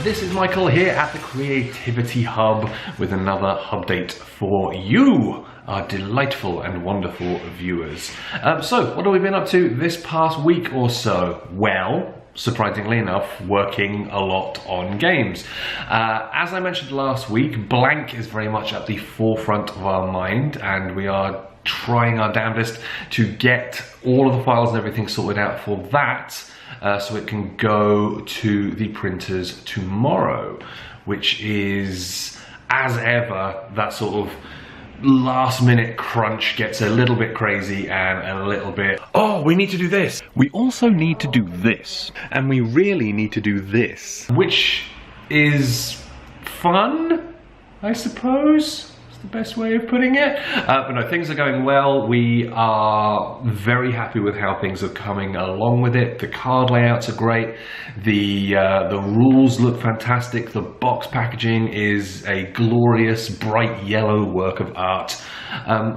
this is Michael here at the Creativity Hub with another Hubdate for you, our delightful and wonderful viewers. So, what have we been up to this past week or so? Well, surprisingly enough, working a lot on games. As I mentioned last week, Blank is very much at the forefront of our mind, and we are trying our damnedest to get all of the files and everything sorted out for that, so it can go to the printers tomorrow, which is, as ever, that sort of last minute crunch gets a little bit crazy and a little bit, oh, we need to do this, we also need to do this, and we really need to do this, which is fun, I suppose. The best way of putting it. But no, things are going well. We are very happy with how things are coming along with it. The card layouts are great. The rules look fantastic. The box packaging is a glorious bright yellow work of art.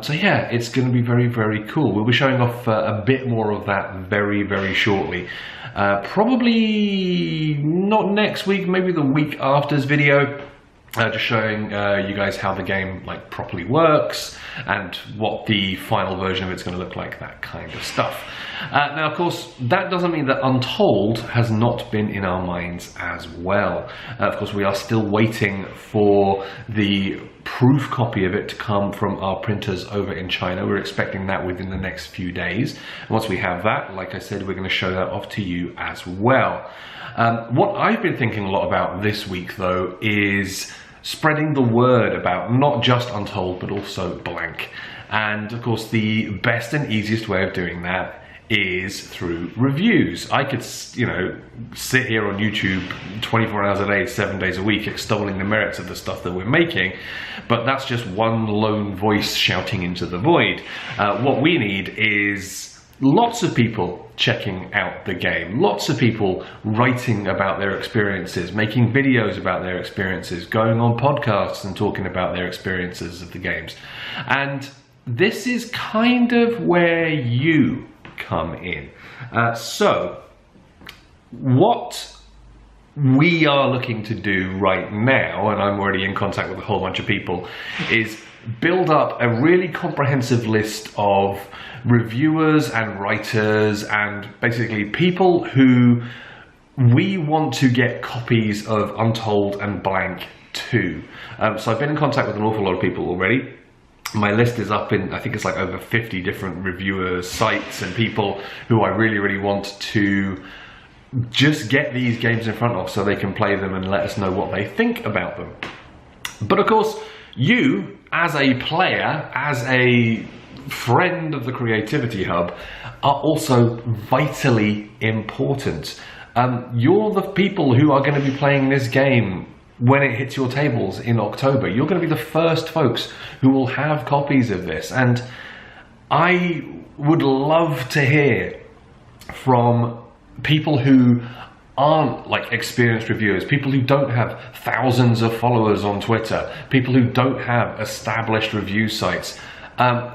So yeah, it's going to be very, very cool. We'll be showing off a bit more of that very, very shortly. Probably not next week, maybe the week after's video. Just showing you guys how the game properly works and what the final version of it's going to look like, that kind of stuff. Now, of course, that doesn't mean that Untold has not been in our minds as well. Of course, we are still waiting for the proof copy of it to come from our printers over in China. We're expecting that within the next few days. And once we have that, like I said, we're going to show that off to you as well. What I've been thinking a lot about this week, though, is spreading the word about not just Untold, but also Blank. And of course, the best and easiest way of doing that is through reviews. I could, sit here on YouTube 24 hours a day, 7 days a week, extolling the merits of the stuff that we're making, but that's just one lone voice shouting into the void. What we need is lots of people checking out the game, lots of people writing about their experiences, making videos about their experiences, going on podcasts and talking about their experiences of the games. And this is kind of where you come in. So what we are looking to do right now, and I'm already in contact with a whole bunch of people, is build up a really comprehensive list of reviewers and writers and basically people who we want to get copies of Untold and Blank to. So I've been in contact with an awful lot of people already. My list is up in, I think it's over 50 different reviewer sites and people who I really, really want to just get these games in front of so they can play them and let us know what they think about them. But of course, you, as a player, as a friend of the Creativity Hub, are also vitally important. You're the people who are going to be playing this game when it hits your tables in October. You're going to be the first folks who will have copies of this, and I would love to hear from people who aren't experienced reviewers, people who don't have thousands of followers on Twitter, people who don't have established review sites,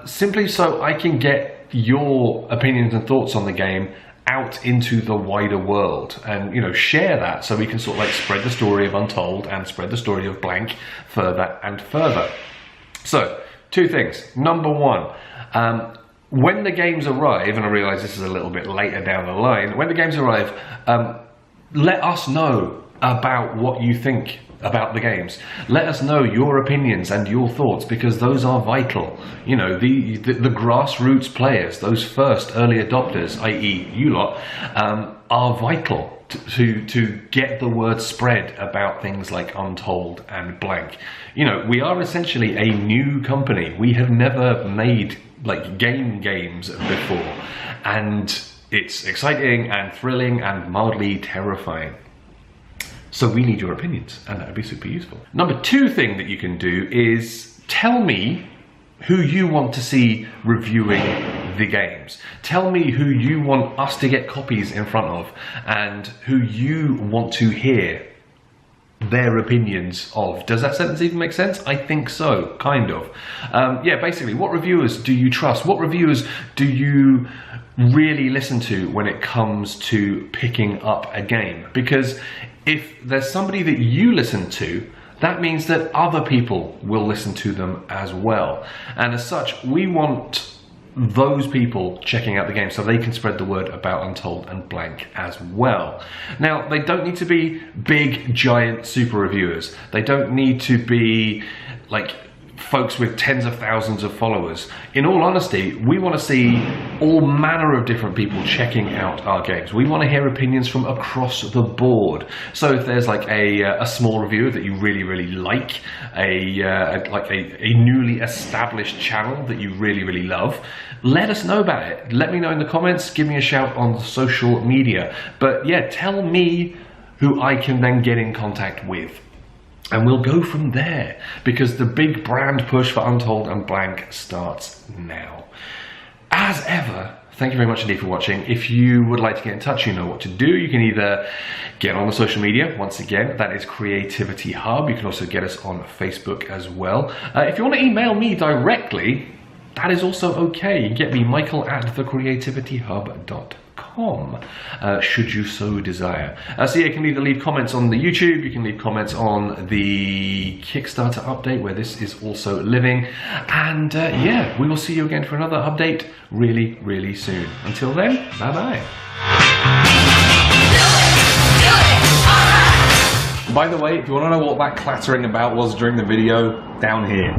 simply so I can get your opinions and thoughts on the game out into the wider world and share that so we can sort of spread the story of Untold and spread the story of Blank further and further. So, two things. Number one, when the games arrive, and I realise this is a little bit later down the line, when the games arrive, let us know about what you think about the games. Let us know your opinions and your thoughts, because those are vital. The grassroots players, those first early adopters, i.e. you lot, are vital to get the word spread about things like Untold and Blank. We are essentially a new company. We have never made games before, and it's exciting and thrilling and mildly terrifying. So we need your opinions, and that would be super useful. Number two thing that you can do is tell me who you want to see reviewing the games. Tell me who you want us to get copies in front of, and who you want to hear their opinions of. Does that sentence even make sense? I think so, kind of. Yeah, basically, what reviewers do you trust? What reviewers do you really listen to when it comes to picking up a game? Because if there's somebody that you listen to, that means that other people will listen to them as well. And as such, we want those people checking out the game so they can spread the word about Untold and Blank as well. Now, they don't need to be big, giant super reviewers. They don't need to be like folks with tens of thousands of followers. In all honesty, we want to see all manner of different people checking out our games. We want to hear opinions from across the board. So if there's like a small reviewer that you really like, a newly established channel that you really love, let us know about it. Let me know in the comments, give me a shout on social media. But yeah, tell me who I can then get in contact with. And we'll go from there, because the big brand push for Untold and Blank starts now. As ever, thank you very much indeed for watching. If you would like to get in touch, you know what to do. You can either get on the social media, once again, that is Creativity Hub. You can also get us on Facebook as well. If you want to email me directly, that is also okay. You can get me, michael@thecreativityhub.com. Should you so desire. So yeah, you can either leave comments on the YouTube, you can leave comments on the Kickstarter update where this is also living, and yeah, we will see you again for another update really soon. Until then, bye bye. By the way, if you want to know what that clattering about was during the video, down here.